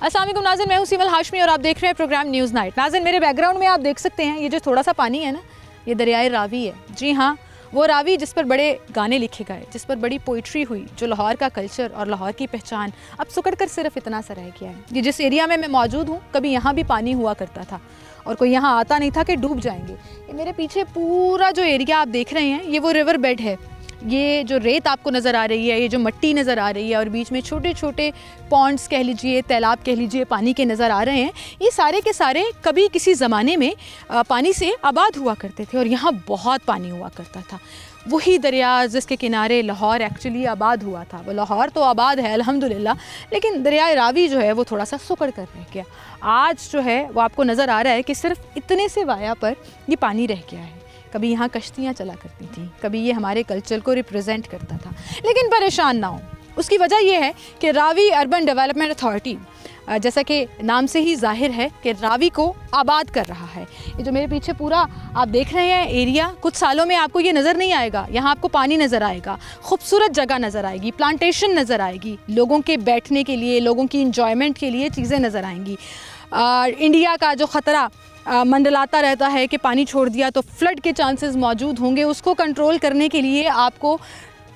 अस्सलाम वालेकुम नाज़रीन, मैं हूं सीमल हाशमी और आप देख रहे हैं प्रोग्राम न्यूज़ नाइट। नाज़रीन, मेरे बैकग्राउंड में आप देख सकते हैं ये जो थोड़ा सा पानी है ना, ये दरियाए रावी है। जी हाँ, वो रावी जिस पर बड़े गाने लिखे गए, जिस पर बड़ी पोइट्री हुई, जो लाहौर का कल्चर और लाहौर की पहचान अब सुकड़ कर सिर्फ इतना सा रह गया है। ये जिस एरिया में मैं मौजूद हूँ, कभी यहाँ भी पानी हुआ करता था और कोई यहाँ आता नहीं था कि डूब जाएंगे। ये मेरे पीछे पूरा जो एरिया आप देख रहे हैं, ये वो रिवर बेड है। ये जो रेत आपको नज़र आ रही है, ये जो मिट्टी नज़र आ रही है और बीच में छोटे छोटे पॉन्ड्स कह लीजिए, तालाब कह लीजिए, पानी के नज़र आ रहे हैं, ये सारे के सारे कभी किसी ज़माने में पानी से आबाद हुआ करते थे और यहाँ बहुत पानी हुआ करता था। वही दरिया जिसके किनारे लाहौर एक्चुअली आबाद हुआ था। वो लाहौर तो आबाद है अल्हम्दुलिल्लाह, लेकिन दरिया रावी जो है वो थोड़ा सा सुकड़ कर रह गया। आज जो है वो आपको नज़र आ रहा है कि सिर्फ इतने से वाया पर ये पानी रह गया है। कभी यहाँ कश्तियाँ चला करती थी, कभी ये हमारे कल्चर को रिप्रेजेंट करता था। लेकिन परेशान ना हो, उसकी वजह यह है कि रावी अर्बन डेवलपमेंट अथॉरिटी, जैसा कि नाम से ही जाहिर है कि रावी को आबाद कर रहा है। ये जो मेरे पीछे पूरा आप देख रहे हैं एरिया, कुछ सालों में आपको ये नज़र नहीं आएगा। यहाँ आपको पानी नज़र आएगा, खूबसूरत जगह नज़र आएगी, प्लांटेशन नज़र आएगी, लोगों के बैठने के लिए, लोगों की इंजॉयमेंट के लिए चीज़ें नज़र आएंगी। इंडिया का जो ख़तरा मंडलाता रहता है कि पानी छोड़ दिया तो फ्लड के चांसेस मौजूद होंगे, उसको कंट्रोल करने के लिए आपको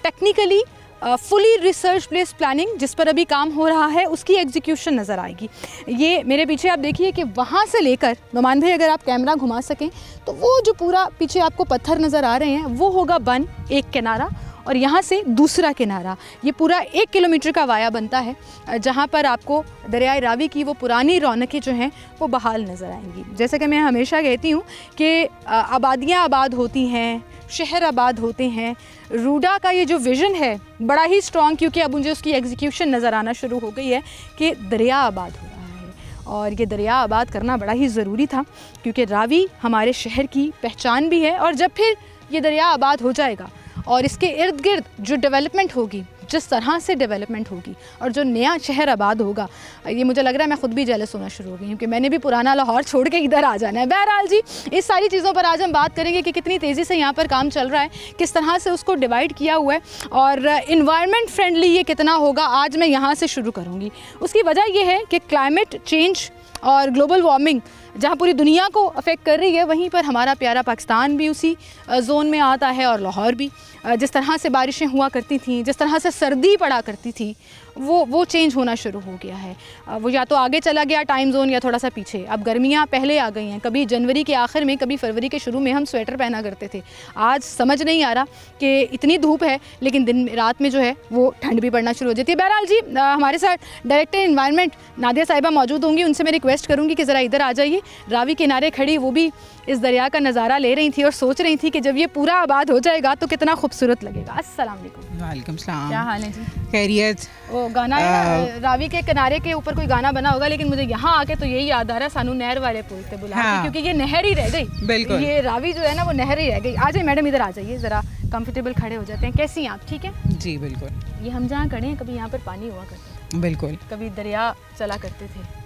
technically fully research place planning, जिस पर अभी काम हो रहा है, उसकी एग्जीक्यूशन नज़र आएगी। ये मेरे पीछे आप देखिए कि वहाँ से लेकर, नुमान भाई अगर आप कैमरा घुमा सकें तो वो जो पूरा पीछे आपको पत्थर नज़र आ रहे हैं, वो होगा बन एक किनारा और यहाँ से दूसरा किनारा। ये पूरा 1 किलोमीटर का वाया बनता है, जहाँ पर आपको दरियाए रावी की वो पुरानी रौनकें जो हैं वो बहाल नज़र आएंगी। जैसे कि मैं हमेशा कहती हूँ कि आबादियाँ आबाद होती हैं, शहर आबाद होते हैं। रूडा का ये जो विज़न है बड़ा ही स्ट्रॉन्ग, क्योंकि अब मुझे उसकी एग्जीक्यूशन नज़र आना शुरू हो गई है कि दरिया आबाद हो रहा है और ये दरिया आबाद करना बड़ा ही ज़रूरी था, क्योंकि रावी हमारे शहर की पहचान भी है। और जब फिर ये दरिया आबाद हो जाएगा और इसके इर्द गिर्द जो डेवलपमेंट होगी, जिस तरह से डेवलपमेंट होगी और जो नया शहर आबाद होगा, ये मुझे लग रहा है मैं ख़ुद भी जेलस होना शुरू हो गई हूँ कि मैंने भी पुराना लाहौर छोड़ के इधर आ जाना है। बहरहाल जी, इस सारी चीज़ों पर आज हम बात करेंगे कि कितनी तेज़ी से यहाँ पर काम चल रहा है, किस तरह से उसको डिवाइड किया हुआ है और इन्वायरमेंट फ्रेंडली ये कितना होगा। आज मैं यहाँ से शुरू करूँगी। उसकी वजह यह है कि क्लाइमेट चेंज और ग्लोबल वार्मिंग जहाँ पूरी दुनिया को अफेक्ट कर रही है, वहीं पर हमारा प्यारा पाकिस्तान भी उसी जोन में आता है और लाहौर भी। जिस तरह से बारिशें हुआ करती थीं, जिस तरह से सर्दी पड़ा करती थी, वो चेंज होना शुरू हो गया है। वो या तो आगे चला गया टाइम जोन या थोड़ा सा पीछे। अब गर्मियाँ पहले आ गई हैं, कभी जनवरी के आखिर में, कभी फरवरी के शुरू में हम स्वेटर पहना करते थे। आज समझ नहीं आ रहा कि इतनी धूप है, लेकिन दिन रात में जो है वो ठंड भी पड़ना शुरू हो जाती है। बहरहाल जी, हमारे साथ डायरेक्टर इन्वायरमेंट नादिया साहिबा मौजूद होंगी। उनसे मैं रिक्वेस्ट करूँगी कि ज़रा इधर आ जाइए। रावी किनारे खड़ी वो भी इस दरिया का नज़ारा ले रही थी और सोच रही थी कि जब ये पूरा आबाद हो जाएगा तो कितना खूबसूरत लगेगा। अस्सलाम वालेकुम। वालेकुम सलाम। क्या हाल है जी? खैरियत। वो गाना है ना, रावी के किनारे के ऊपर कोई गाना बना होगा, लेकिन मुझे यहाँ आके तो यही याद आ रहा है, सानू नहर वाले पुल से बुला के, क्योंकि ये नहर ही रह गई। बिल्कुल, ये रावी जो है ना वो नहर ही रह गई। आ जाइए मैडम, इधर आ जाइए, ज़रा कंफर्टेबल खड़े हो जाते हैं। कैसी हैं आप? ठीक है जी बिल्कुल। ये हम जहाँ खड़े हैं, कभी यहाँ पर पानी हुआ करता था, बिल्कुल, कभी दरिया चला करते थे।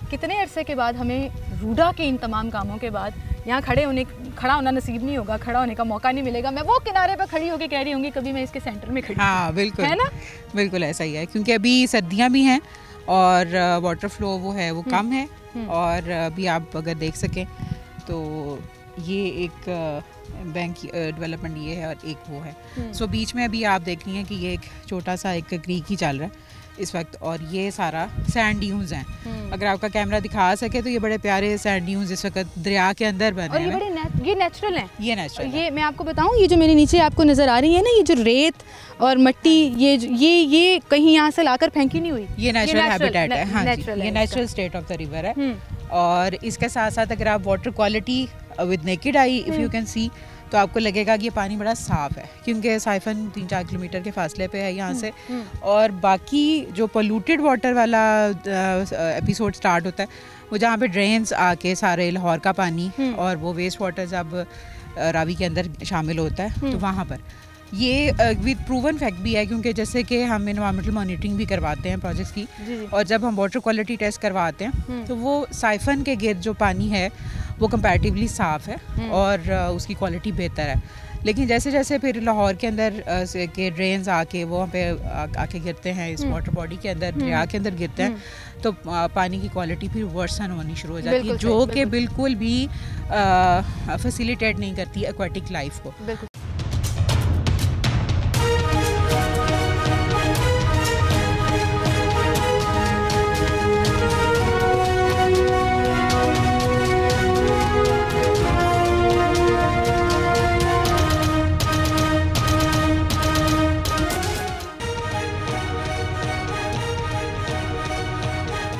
कितने अरसे के बाद हमें रूडा के इन तमाम कामों के बाद यहाँ खड़ा होना नसीब नहीं होगा, खड़ा होने का मौका नहीं मिलेगा। मैं वो किनारे पर खड़ी होकर कह रही होंगी कभी मैं इसके सेंटर में खड़ी। हाँ बिल्कुल, है ना? बिल्कुल ऐसा ही है, क्योंकि अभी सर्दियाँ भी हैं और वाटर फ्लो वो है वो कम है। और अभी आप अगर देख सकें तो ये एक बैंक डेवलपमेंट ये है और एक वो है। सो बीच में अभी आप देख रही हैं कि ये एक छोटा सा एक क्रीक ही चल रहा है इस वक्त, और ये सारा सैंड ड्यून्स हैं। अगर आपका कैमरा दिखा सके तो ये बड़े प्यारे सैंड ड्यून्स इस वक्त दरिया के अंदर बने और ये नेचुरल हैं। ये नेचुरल। ये मैं आपको बताऊं, ये जो मेरे नीचे आपको नज़र आ रही है ना, ये जो रेत और मिट्टी, ये कहीं यहाँ से लाकर फेंकी नहीं हुई। ये नेचुरल हैबिटेट है। हाँ जी, ये natural state of the river है। और इसके साथ साथ अगर आप water quality with naked eye if you can see, तो आपको लगेगा कि ये पानी बड़ा साफ़ है, क्योंकि साइफन 3-4 किलोमीटर के फासले पे है यहाँ से। और बाकी जो पोल्यूटेड वाटर वाला एपिसोड स्टार्ट होता है, वो जहाँ पे ड्रेन्स आके सारे लाहौर का पानी और वो वेस्ट वाटर जब रावी के अंदर शामिल होता है, तो वहाँ पर ये विद प्रूवन फैक्ट भी है, क्योंकि जैसे कि हम इन्वायरमेंटल मॉनिटरिंग भी करवाते हैं प्रोजेक्ट्स की, और जब हम वाटर क्वालिटी टेस्ट करवाते हैं तो वो साइफन के गिर्द जो पानी है वो कंपैरेटिवली साफ़ है और उसकी क्वालिटी बेहतर है। लेकिन जैसे जैसे फिर लाहौर के अंदर के ड्रेन्स आके वहाँ पे आके गिरते हैं, इस वाटर बॉडी के अंदर, दरिया के अंदर गिरते हैं, तो पानी की क्वालिटी फिर वर्सन होनी शुरू हो जाती है, जो कि बिल्कुल भी फैसिलिटेट नहीं करती एक्वाटिक लाइफ को।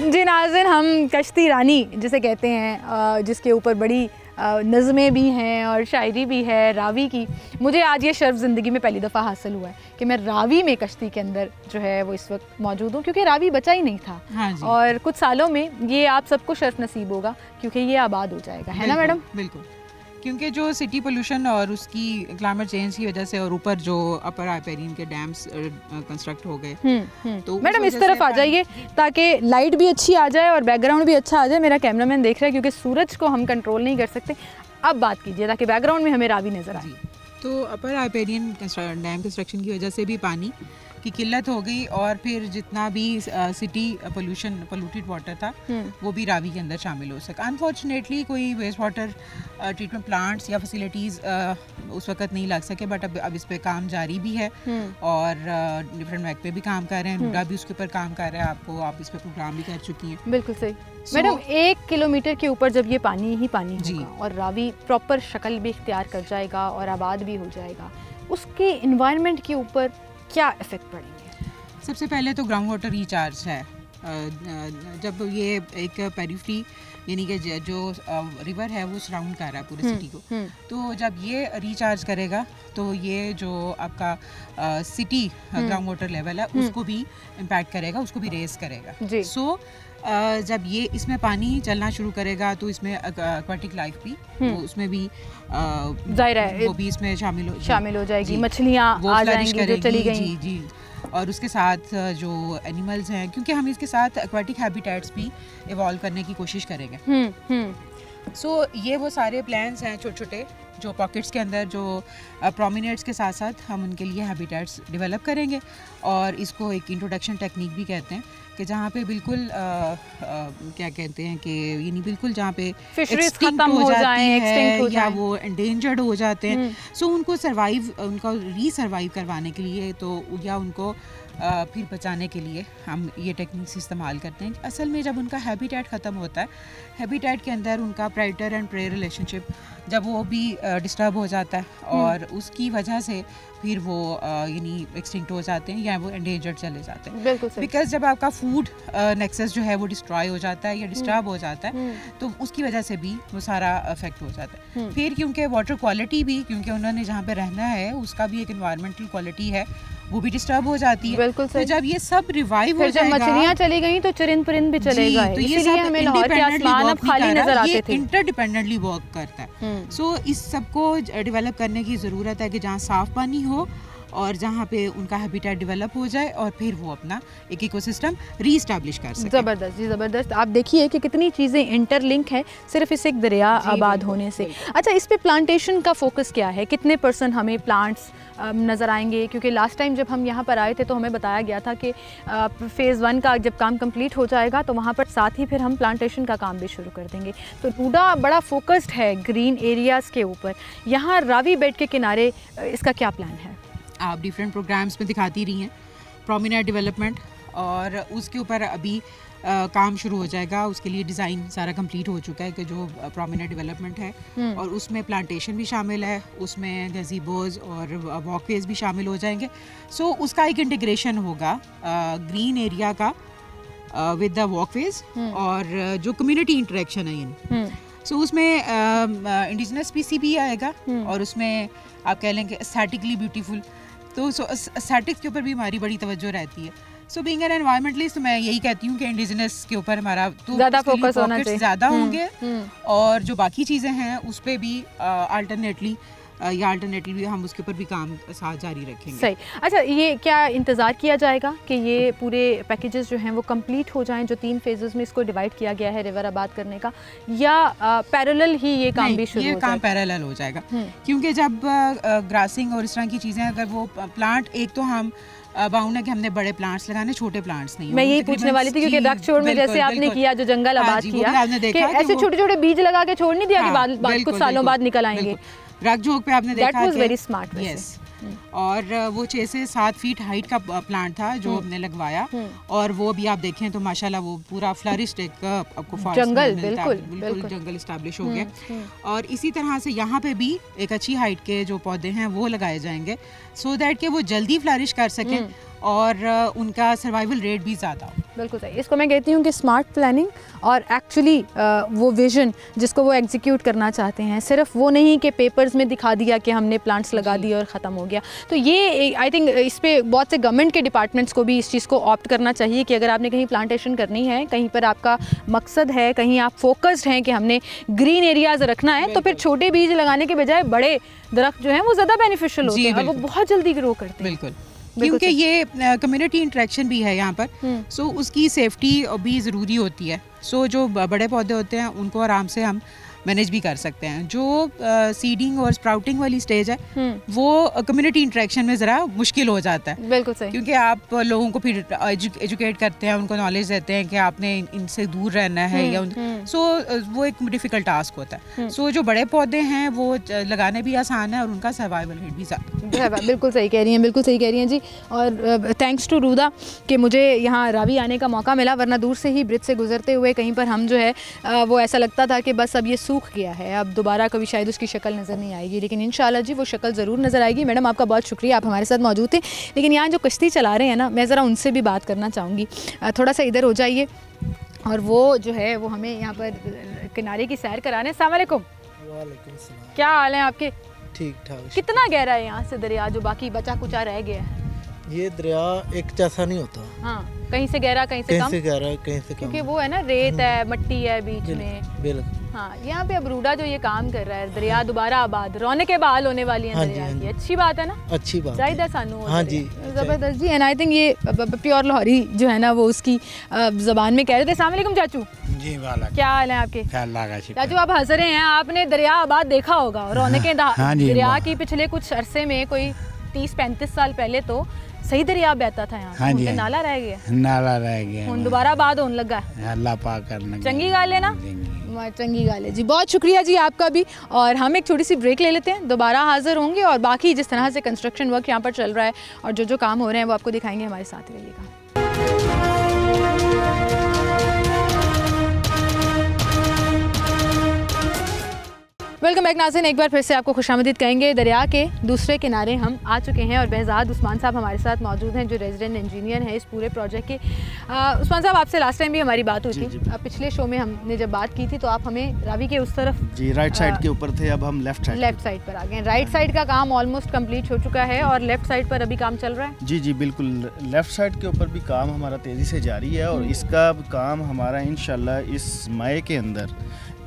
जी नाज़रीन, हम कश्ती रानी जिसे कहते हैं, जिसके ऊपर बड़ी नज़में भी हैं और शायरी भी है रावी की, मुझे आज ये शर्फ ज़िंदगी में पहली दफ़ा हासिल हुआ है कि मैं रावी में कश्ती के अंदर जो है वो इस वक्त मौजूद हूँ, क्योंकि रावी बचा ही नहीं था। हाँ जी। और कुछ सालों में ये आप सबको शर्फ नसीब होगा, क्योंकि ये आबाद हो जाएगा, है ना मैडम? बिल्कुल, क्योंकि जो सिटी पोल्यूशन और उसकी क्लाइमेट चेंज की वजह से, और ऊपर जो अपर रायपेरिन के डैम्स कंस्ट्रक्ट हो गए, तो मैडम इस तरफ आ जाइए ताकि लाइट भी अच्छी आ जाए और बैकग्राउंड भी अच्छा आ जाए। मेरा कैमरामैन देख रहा है, क्योंकि सूरज को हम कंट्रोल नहीं कर सकते। अब बात कीजिए ताकि बैकग्राउंड में हमें रावी नजर आए। तो अपर रायपेरिन डैम कंस्ट्रक्शन की वजह से भी पानी की किल्लत हो गई, और फिर जितना भी सिटी पोल्यूटेड वाटर था वो भी रावी के अंदर शामिल हो सका। अनफॉर्चुनेटली कोई वेस्ट वाटर ट्रीटमेंट प्लांट्स या फैसिलिटीज़ उस वक्त नहीं लग सके, बट अब इस पे काम जारी भी है और डिफरेंट महकमे भी काम कर रहे हैं, नूडा भी उसके ऊपर काम कर रहा है, आप इस पे प्रोग्राम भी कर चुकी हैं। बिल्कुल सही। मैडम 1 किलोमीटर के ऊपर जब ये पानी ही पानी होगा और रावी प्रॉपर शक्ल भी इख्तियार कर जाएगा और आबाद भी हो जाएगा, उसके इन्वायरमेंट के ऊपर क्या इफेक्ट पड़ेंगे? सबसे पहले तो ग्राउंड वाटर रिचार्ज है। जब ये एक पेरिफेरी यानी कि जो रिवर है वो सराउंड कर रहा है पूरे सिटी को, तो जब ये रिचार्ज करेगा तो ये जो आपका सिटी ग्राउंड वाटर लेवल है उसको भी इम्पैक्ट करेगा, उसको भी रेस करेगा। सो जब ये इसमें पानी चलना शुरू करेगा तो इसमें एक्वाटिक लाइफ भी उसमें भी जाहिर है वो भी इसमें शामिल हो जाएगी, मछलियाँ आ जाएंगी जो चली गई। जी, और उसके साथ जो एनिमल्स हैं, क्योंकि हम इसके साथ एक्वाटिक हैबिटेट्स भी इवॉल्व करने की कोशिश करेंगे। सो ये वो सारे प्लान्स हैं छोटे छोटे जो पॉकेट्स के अंदर जो प्रोमिनेट्स के साथ साथ हम उनके लिए हैबिटेट्स डेवलप करेंगे, और इसको एक इंट्रोडक्शन टेक्निक भी कहते हैं कि जहाँ पे बिल्कुल क्या कहते हैं कि यानी बिल्कुल जहाँ पे फिशरीज खत्म हो जाती है या वो एंडेंजर्ड हो जाते हैं, सो उनको रीसर्वाइव करवाने के लिए तो या उनको फिर बचाने के लिए हम ये टेक्निक्स इस्तेमाल करते हैं। असल में जब उनका हैबिटेट ख़त्म होता है, हैबिटेट के अंदर उनका प्रेडेटर एंड प्रे रिलेशनशिप जब वो भी डिस्टर्ब हो जाता है और उसकी वजह से फिर वो यानी एक्सटिंक्ट हो जाते हैं या वो एंडेंजर्ड चले जाते हैं। बिकॉज जब आपका फूड नेक्सस जो है वो डिस्ट्रॉय हो जाता है या डिस्टर्ब हो जाता है तो उसकी वजह से भी वो सारा अफेक्ट हो जाता है। फिर क्योंकि वाटर क्वालिटी भी, क्योंकि उन्होंने जहाँ पे रहना है उसका भी एक एनवायरमेंटल क्वालिटी है, वो भी डिस्टर्ब हो जाती है। बिल्कुल सही। तो जब ये सब रिवाइव हो जाएगा, जब मछलियाँ चली गई तो चरिंद परिंद भी चलेगा, तो ये सब हमें लाहौर के आसमान अब खाली नजर आते थे। इंटरडिपेंडेंटली वर्क करता है। सो इस सबको डेवलप करने की ज़रूरत है कि जहाँ साफ़ पानी हो और जहाँ पे उनका हैबिटेट डेवलप हो जाए और फिर वो अपना एक इकोसिस्टम रीस्टैब्लिश कर सके। ज़बरदस्त जी, ज़बरदस्त। आप देखिए कि कितनी चीज़ें इंटरलिंक है सिर्फ इस एक दरिया आबाद होने से। अच्छा, इस पे प्लांटेशन का फोकस क्या है? कितने % हमें प्लांट्स नज़र आएंगे? क्योंकि लास्ट टाइम जब हम यहाँ पर आए थे तो हमें बताया गया था कि फ़ेज़ 1 का जब काम कंप्लीट हो जाएगा तो वहाँ पर साथ ही फिर हम प्लांटेशन का काम भी शुरू कर देंगे। तो नूडा बड़ा फोकस्ड है ग्रीन एरियाज़ के ऊपर। यहाँ रावी बेड के किनारे इसका क्या प्लान है? आप डिफरेंट प्रोग्राम्स में दिखाती रही हैं प्रोमिनेंट डेवलपमेंट, और उसके ऊपर अभी काम शुरू हो जाएगा। उसके लिए डिज़ाइन सारा कंप्लीट हो चुका है कि जो प्रोमिनेंट डेवलपमेंट है और उसमें प्लांटेशन भी शामिल है, उसमें गज़ीबोज़ और वॉकवेज भी शामिल हो जाएंगे। सो उसका एक इंटीग्रेशन होगा ग्रीन एरिया का विद द वॉकवेज और जो कम्युनिटी इंटरेक्शन है यानी सो उसमें इंडिजिनस स्पीसी भी आएगा और उसमें आप कह लें कि एस्थेटिकली ब्यूटीफुल, तो एस्थेटिक्स के ऊपर भी हमारी बड़ी तवज्जो रहती है। सो बीइंग एन एनवायरमेंटलिस्ट तो मैं यही कहती हूँ कि इंडिजिनस के ऊपर हमारा तो ज़्यादा फोकस होना चाहिए, ज़्यादा होंगे और जो बाकी चीज़ें हैं उस पर भी अल्टरनेटली या अल्टरनेटिवली हम उसके ऊपर भी काम साथ जारी रखेंगे। सही। अच्छा, ये क्या इंतज़ार किया जाएगा कि ये पूरे पैकेजेस जो हैं वो कंप्लीट हो जाएं, जो 3 फेजेस में इसको डिवाइड किया गया है रिवर आबाद करने का, या पैरेलल ही ये काम भी शुरू हो जाएगा? ये काम पैरेलल हो जाएगा, क्योंकि जब ग्रासिंग और इस तरह की चीज़ें, अगर वो प्लांट, एक तो हम बाउंड है कि हमने बड़े प्लांट्स लगाने, छोटे प्लांट्स नहीं। मैं यही पूछने वाली थी, क्योंकि रख छोड़ में जैसे आपने किया, जो जंगल आबाद किया, ऐसे छोटे छोटे बीज लगा के छोड़ नहीं दिया कि बाद कुछ सालों बाद निकल आएंगे। रख जोग पे आपने देखा, that was very smart. Yes, और वो 6 से 7 फीट हाइट का प्लांट था जो हमने लगवाया, और वो भी आप देखें तो माशाल्लाह वो पूरा फ्लरिश्ड एक आपको जंगल, बिल्कुल जंगल एस्टैब्लिश हो गया। और इसी तरह से यहाँ पे भी एक अच्छी हाइट के जो पौधे हैं वो लगाए जाएंगे, सो दैट कि वो जल्दी फ्लरिश कर सकें और उनका सर्वाइवल रेट भी ज़्यादा हो। बिल्कुल सही। इसको मैं कहती हूँ कि स्मार्ट प्लानिंग और एक्चुअली वो विजन जिसको वो एग्जीक्यूट करना चाहते हैं, सिर्फ वो नहीं कि पेपर्स में दिखा दिया कि हमने प्लांट्स लगा दिए और ख़त्म हो गया। तो ये आई थिंक इस पे बहुत से गवर्नमेंट के डिपार्टमेंट्स को भी इस चीज़ को ऑप्ट करना चाहिए कि अगर आपने कहीं प्लांटेशन करनी है, कहीं पर आपका मकसद है, कहीं आप फोकस्ड हैं कि हमने ग्रीन एरियाज रखना है, तो फिर छोटे बीज लगाने के बजाय बड़े दरख्त जो हैं वो ज़्यादा बेनिफिशियल होते हैं और वो बहुत जल्दी ग्रो करते हैं। बिल्कुल, क्योंकि ये कम्युनिटी इंटरेक्शन भी है यहाँ पर, सो उसकी सेफ्टी भी ज़रूरी होती है। सो जो बड़े पौधे होते हैं उनको आराम से हम मैनेज भी कर सकते हैं। जो सीडिंग और स्प्राउटिंग वाली स्टेज है वो कम्युनिटी इंटरेक्शन में ज़रा मुश्किल हो जाता है। बिल्कुल सही, क्योंकि आप लोगों को फिर एजुकेट करते हैं, उनको नॉलेज देते हैं कि आपने इनसे दूर रहना है, या सो वो एक डिफ़िकल्ट टास्क होता है। सो जो बड़े पौधे हैं वो लगाने भी आसान है और उनका सर्वाइवल रेट भी ज़्यादा। बिल्कुल सही कह रही हैं, बिल्कुल सही कह रही हैं जी। और थैंक्स टू रूदा कि मुझे यहाँ रावी आने का मौका मिला, वरना दूर से ही ब्रिज से गुजरते हुए कहीं पर हम जो है वो ऐसा लगता था कि बस अब ये सूख गया है, अब दोबारा कभी शायद उसकी शक्ल नज़र नहीं आएगी, लेकिन इंशाल्लाह जी वो शक्ल ज़रूर नज़र आएगी। मैडम आपका बहुत शुक्रिया, आप हमारे साथ मौजूद थे। लेकिन यहाँ जो कश्ती चला रहे हैं ना, मैं ज़रा उनसे भी बात करना चाहूँगी। थोड़ा सा इधर हो जाइए, और वो जो है वो हमें यहाँ पर किनारे की सैर कराने। अस्सलाम वालेकुम। वालेकुम सलाम। क्या हाल है आपके? ठीक ठाक। कितना गहरा है यहाँ से दरिया, जो बाकी बचा कुचा रह गया है? ये दरिया एक जैसा नहीं होता। हाँ, कहीं से गहरा, कहीं से कम, कहीं से गहरा, कहीं से कम, क्योंकि वो है ना रेत है, मट्टी है बीच में। बिल्कुल। हाँ, यहाँ पे अब रूडा जो ये काम कर रहा है, दरिया दोबारा आबाद, रौनक बहाल होने वाली है दरिया की। अच्छी बात है ना, अच्छी बात चाहिए सानू। हाँ जी, जबरदस्त जी। एंड आई थिंक ये प्योर लाहौरी जो है ना वो उसकी ज़बान में कह रहे थे। अस्सलाम वालेकुम चाचू जी। वाला क्या हाल है आपके? चाचू आप हंस रहे हैं, आपने दरिया आबाद देखा होगा, रौनक दरिया की पिछले कुछ अरसे में, कोई 30-35 साल पहले तो सही दरिया बहता था यहाँ। हाँ जी, नाला रह गया, नाला रह गया, हुन दोबारा आबाद होने लगा। अल्लाह पाक करना चंगी गाल है ना, चंगी गाल है जी। बहुत शुक्रिया जी आपका भी। और हम एक छोटी सी ब्रेक ले लेते हैं, दोबारा हाजिर होंगे और बाकी जिस तरह से कंस्ट्रक्शन वर्क यहाँ पर चल रहा है और जो जो काम हो रहे हैं वो आपको दिखाएंगे। हमारे साथ रहिएगा। वेलकम बैक नाज़रीन, एक बार फिर से आपको खुशामदीद कहेंगे। दरिया के दूसरे किनारे हम आ चुके हैं और बेहज़ाद उस्मान साहब हमारे साथ मौजूद हैं, जो रेजिडेंट इंजीनियर हैं इस पूरे प्रोजेक्ट के। उस्मान साहब, आपसे लास्ट टाइम भी हमारी बात हुई थी, पिछले शो में हमने जब बात की थी तो आप हमें रावी के उस तरफ जी राइट साइड के ऊपर थे, अब हम लेफ्ट साइड पर आ गए। राइट साइड का काम ऑलमोस्ट कंप्लीट हो चुका है और लेफ्ट साइड पर अभी काम चल रहा है। जी बिल्कुल, लेफ्ट साइड के ऊपर भी काम हमारा तेज़ी से जारी है और इसका काम हमारा इंशाल्लाह इस मई के अंदर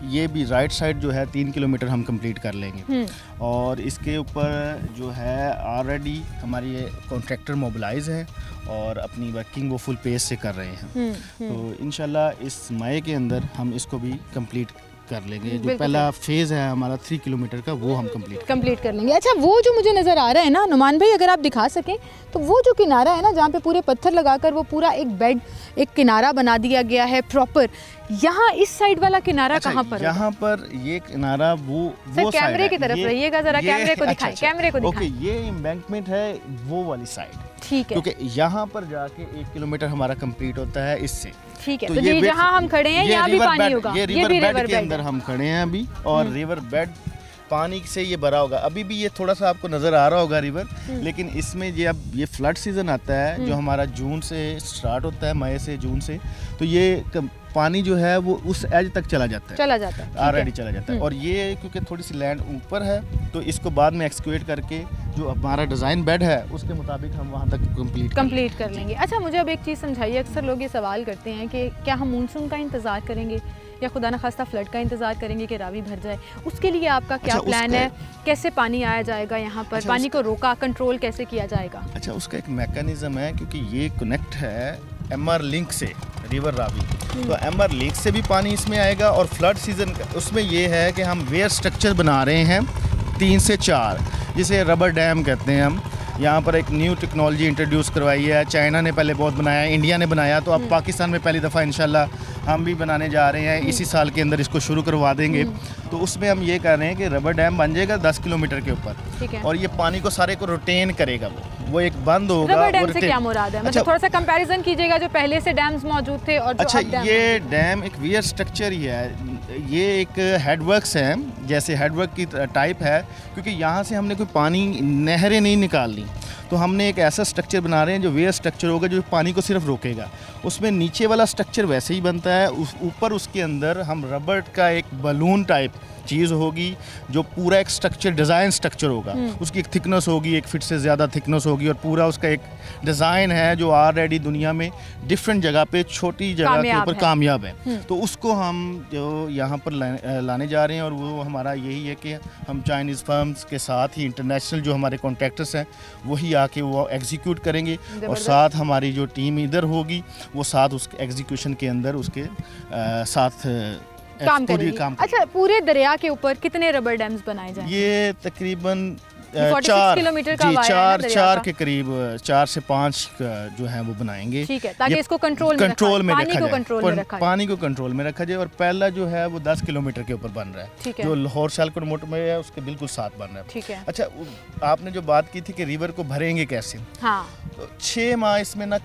ये भी राइट साइड जो है 3 किलोमीटर हम कंप्लीट कर लेंगे। और इसके ऊपर जो है ऑलरेडी हमारी कॉन्ट्रैक्टर मोबिलाइज है और अपनी वर्किंग वो फुल पेस से कर रहे हैं। तो इंशाल्लाह इस मई के अंदर हम इसको भी कंप्लीट कर लेंगे। जो पहला फेज़ है हमारा 3 किलोमीटर का, वो हम कंप्लीट कर लेंगे। अच्छा, वो जो मुझे नज़र आ रहा है ना नुमान भाई, अगर आप दिखा सकें तो वो जो किनारा है ना जहाँ पे पूरे पत्थर लगाकर वो पूरा एक बेड, एक किनारा बना दिया गया है प्रॉपर, यहाँ इस साइड वाला किनारा कहाँ पर? यहाँ पर ये किनारा वो कैमरे की तरफ रहिएगा जरा, कैमरे को दिखाएं, कैमरे को दिखाएं। ये एम्बैंकमेंट है वो वाली साइड, ठीक है, क्योंकि यहाँ पर जाके 1 किलोमीटर हमारा कंप्लीट होता है इससे। ठीक है, तो ये जहाँ हम खड़े हैं यहाँ भी पानी होगा, ये रिवर बेड के अंदर हम खड़े हैं अभी, और रिवर बेड पानी से ये भरा होगा। अभी भी ये थोड़ा सा आपको नज़र आ रहा होगा रिवर, लेकिन इसमें ये अब ये फ्लड सीज़न आता है जो हमारा जून से स्टार्ट होता है, मई से जून से, तो ये पानी जो है वो उस एज तक चला जाता है ऑलरेडी चला जाता है। और ये क्योंकि थोड़ी सी लैंड ऊपर है तो इसको बाद में एक्सक्वेट करके जो हमारा डिज़ाइन बेड है उसके मुताबिक हम वहाँ तक कंप्लीट कर लेंगे। अच्छा, मुझे अब एक चीज़ समझाइए, अक्सर लोग ये सवाल करते हैं कि क्या हम मानसून का इंतज़ार करेंगे या खुदा न खास्ता फ्लड का इंतज़ार करेंगे कि रावी भर जाए? उसके लिए आपका क्या अच्छा, प्लान है? कैसे पानी आया जाएगा यहाँ पर? अच्छा, पानी को रोका, कंट्रोल कैसे किया जाएगा? अच्छा, उसका एक मैकेनिज़्म है, क्योंकि ये कनेक्ट है MR लिंक से, रिवर रावी। तो MR लिंक से भी पानी इसमें आएगा, और फ्लड सीज़न उसमें ये है कि हम वेयर स्ट्रक्चर बना रहे हैं 3 से 4, जिसे रबर डैम कहते हैं हम। यहाँ पर एक न्यू टेक्नोलॉजी इंट्रोड्यूस करवाई है, चाइना ने पहले बहुत बनाया, इंडिया ने बनाया, तो अब पाकिस्तान में पहली दफ़ा इंशाल्लाह हम भी बनाने जा रहे हैं, इसी साल के अंदर इसको शुरू करवा देंगे। तो उसमें हम ये कर रहे हैं कि रबर डैम बन जाएगा 10 किलोमीटर के ऊपर, ठीक है। और ये पानी को सारे को रोटेन करेगा, वो एक बंद होगा। रबर डैम वो से क्या मुराद है? मतलब अच्छा, थोड़ा सा कंपैरिजन कीजिएगा जो पहले से डैम्स मौजूद थे और जो अच्छा, अब डैम ये डैम एक वियर स्ट्रक्चर ही है, ये एक हेडवर्क्स है, जैसे हेडवर्क की टाइप है, क्योंकि यहाँ से हमने कोई पानी नहरें नहीं निकालनी, तो हमने एक ऐसा स्ट्रक्चर बना रहे हैं जो वेयर स्ट्रक्चर होगा, जो पानी को सिर्फ रोकेगा। उसमें नीचे वाला स्ट्रक्चर वैसे ही बनता है, ऊपर उसके अंदर हम रबर का एक बलून टाइप चीज़ होगी, जो पूरा एक स्ट्रक्चर, डिज़ाइन स्ट्रक्चर होगा, उसकी एक थिकनेस होगी, 1 फीट से ज़्यादा थिकनेस होगी, और पूरा उसका एक डिज़ाइन है जो ऑलरेडी दुनिया में डिफरेंट जगह पे, छोटी जगह के ऊपर कामयाब है। तो उसको हम जो यहाँ पर लाने जा रहे हैं, और वो हमारा यही है कि हम चाइनीज़ फर्म्स के साथ ही इंटरनेशनल जो हमारे कॉन्ट्रैक्टर्स हैं वही आके वो एग्जीक्यूट करेंगे, और साथ हमारी जो टीम इधर होगी वो साथ उस एग्जीक्यूशन के अंदर उसके साथ काम करेगी। अच्छा, पूरे दरिया के ऊपर कितने रबर डैम्स बनाए जाएंगे? ये तकरीबन 46 किलोमीटर का वायर है ना, चार के करीब 4 से 5 जो है वो बनाएंगे, ठीक है, ताकि इसको कंट्रोल में रखा जाए, पानी को कंट्रोल में रखा जाए। और पहला जो है वो 10 किलोमीटर के ऊपर बन रहा है, ठीक है, जो लाहौर सियालकोट मोटर में है उसके बिल्कुल साथ बन रहा है, ठीक है। अच्छा, आपने जो बात की थी कि रिवर को भरेंगे कैसे, हाँ, तो 6 माह इसमें ना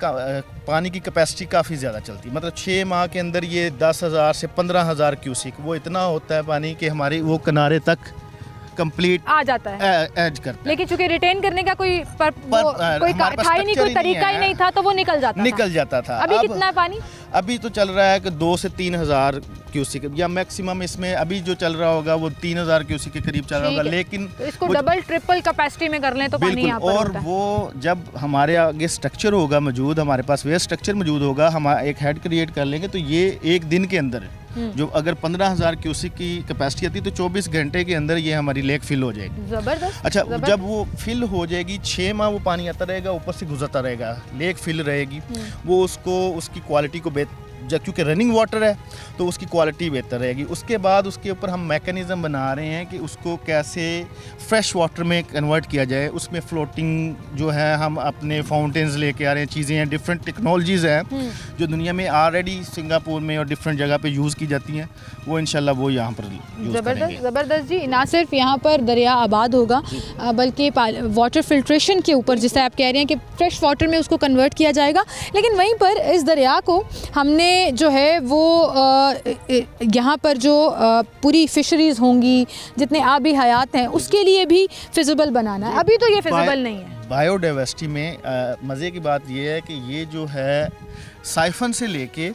पानी की कैपेसिटी काफ़ी ज़्यादा चलती है, मतलब 6 माह के अंदर ये 10,000 से 15,000 क्यूसिक वो इतना होता है पानी कि हमारे वो किनारे तक कंप्लीट आ जाता है, एज करता है। लेकिन चूंकि रिटेन करने का कोई था ही नहीं, कोई तरीका ही नहीं था, तो वो निकल जाता था। अभी कितना है पानी? अभी तो चल रहा है कि 2 से 3,000 क्यूसिक, या मैक्सिमम इसमें अभी जो चल रहा होगा वो 3,000 क्यूसिक के करीब चल रहा होगा, लेकिन तो इसको डबल ट्रिपल कैपेसिटी में कर लें तो पानी यहाँ पर और होता है। वो जब हमारे आगे स्ट्रक्चर होगा मौजूद, हमारे पास वे स्ट्रक्चर मौजूद होगा, हम एक हेड क्रिएट कर लेंगे, तो ये एक दिन के अंदर जो अगर 15,000 क्यूसिक की कैपेसिटी आती है तो 24 घंटे के अंदर ये हमारी लेक फिल हो जाएगी। जबरदस्त। अच्छा, जब वो फिल हो जाएगी 6 माह वो पानी आता रहेगा, ऊपर से गुजरता रहेगा, लेक फिल रहेगी, वो उसको उसकी क्वालिटी को क्योंकि रनिंग वाटर है तो उसकी क्वालिटी बेहतर रहेगी। उसके बाद उसके ऊपर हम मैकेनिज़्म बना रहे हैं कि उसको कैसे फ्रेश वाटर में कन्वर्ट किया जाए। उसमें फ्लोटिंग जो है, हम अपने फाउंटेन्स लेके आ रहे हैं, चीज़ें हैं, डिफरेंट टेक्नोलॉजीज़ हैं जो दुनिया में ऑलरेडी सिंगापुर में और डिफरेंट जगह पे यूज़ की जाती हैं, वो इंशाल्लाह वो यहाँ पर यूज़ करेंगे। ज़बरदस्त जी। ना सिर्फ यहाँ पर दरिया आबाद होगा बल्कि वाटर फिल्ट्रेशन के ऊपर, जिसे आप कह रहे हैं कि फ्रेश वाटर में उसको कन्वर्ट किया जाएगा, लेकिन वहीं पर इस दरिया को हमने जो है वो यहाँ पर जो पूरी फिशरीज़ होंगी, जितने आबी हयात हैं, उसके लिए भी फिजिबल बनाना है। अभी तो ये फिजिबल नहीं है। बायोडाइवर्सिटी में मज़े की बात ये है कि ये जो है साइफन से लेके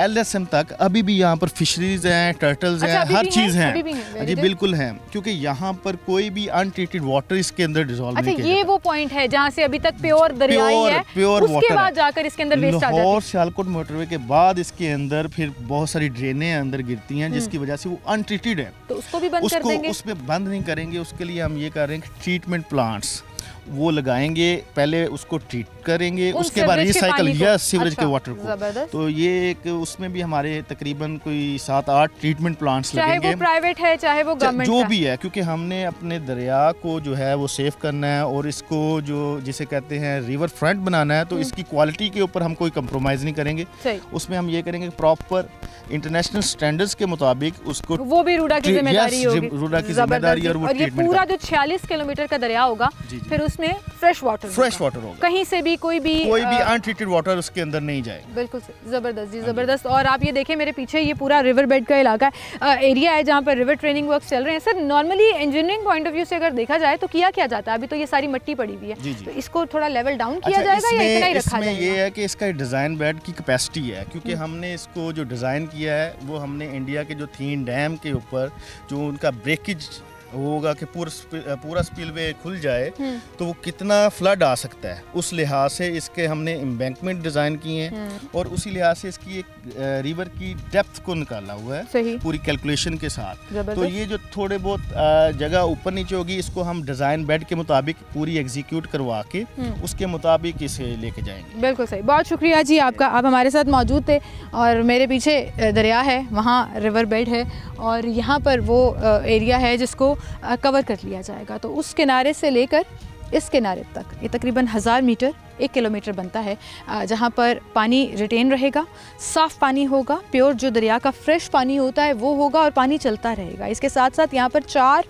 LSM तक अभी भी यहाँ पर फिशरीज हैं, टर्टल्स हैं, हर चीज़ है जी, बिल्कुल है, क्योंकि यहाँ पर कोई भी अनट्रीटेड वाटर इसके अंदर डिसॉल्व नहीं किया। ये वो पॉइंट है जहाँ से अभी तक प्योर दरियाई है, प्योर उसके बाद जाकर इसके अंदर वेस्ट आ जाती है। लाहौर सियालकोट मोटरवे के बाद इसके अंदर फिर बहुत सारी ड्रेनें अंदर गिरती हैं, जिसकी वजह से वो अनट्रीटेड है, तो उसको भी बंद कर देंगे। उसमें बंद नहीं करेंगे। उसके लिए हम ये कर रहे हैं कि ट्रीटमेंट प्लांट्स वो लगाएंगे, पहले उसको ट्रीट करेंगे, उसके बाद रिसाइकल या सीवरेज के वाटर को। तो ये एक उसमें भी हमारे तकरीबन कोई 7-8 ट्रीटमेंट प्लांट्स लगेंगे, चाहे वो प्राइवेट है चाहे वो गवर्नमेंट जो भी है, क्योंकि हमने अपने दरिया को जो है वो सेव करना है और इसको जो जिसे कहते हैं रिवर फ्रंट बनाना है, तो इसकी क्वालिटी के ऊपर हम कोई कंप्रोमाइज़ नहीं करेंगे। उसमें हम ये करेंगे प्रॉपर इंटरनेशनल स्टैंडर्ड्स के मुताबिक उसको, वो भी रूडा की जिम्मेदारी होगी, रूडा की जिम्मेदारी। और ये पूरा जो 46 किलोमीटर का दरिया होगा, फिर उसमें फ्रेश वाटर होगा, कहीं से भी कोई भी अनट्रीटेड वाटर उसके अंदर नहीं जाए। बिल्कुल जबरदस्त जी, जबरदस्त। और आप ये देखें मेरे पीछे, ये पूरा रिवर बेड का इलाका है, एरिया है जहाँ पर रिवर ट्रेनिंग वर्क चल रहे हैं। Sir, normally engineering point of view से अगर देखा जाए तो किया क्या जाता है? अभी तो ये सारी मिट्टी पड़ी हुई है, तो इसको थोड़ा लेवल डाउन किया जाएगा या इतना ही रखा जाएगा? इसमें ये है कि इसका डिज़ाइन बेड की कैपेसिटी है, क्योंकि हमने इसको जो डिज़ाइन किया है वो हमने इंडिया के जो 3 डैम के ऊपर जो उनका ब्रेकेज वो होगा कि पूरा स्पिलवे खुल जाए तो वो कितना फ्लड आ सकता है, उस लिहाज से इसके हमने एम्बैंकमेंट डिज़ाइन किए हैं और उसी लिहाज से इसकी एक रिवर की डेप्थ को निकाला हुआ है पूरी कैलकुलेशन के साथ। तो ये जो थोड़े बहुत जगह ऊपर नीचे होगी इसको हम डिज़ाइन बेड के मुताबिक पूरी एग्जीक्यूट करवा के उसके मुताबिक इसे लेके जाएंगे। बिल्कुल सही, बहुत शुक्रिया जी आपका। आप हमारे साथ मौजूद थे और मेरे पीछे दरिया है, वहाँ रिवर बेड है और यहाँ पर वो एरिया है जिसको कवर कर लिया जाएगा। तो उस किनारे से लेकर इस किनारे तक ये तकरीबन 1000 मीटर 1 किलोमीटर बनता है, जहाँ पर पानी रिटेन रहेगा, साफ़ पानी होगा, प्योर जो दरिया का फ्रेश पानी होता है वो होगा और पानी चलता रहेगा। इसके साथ साथ यहाँ पर 4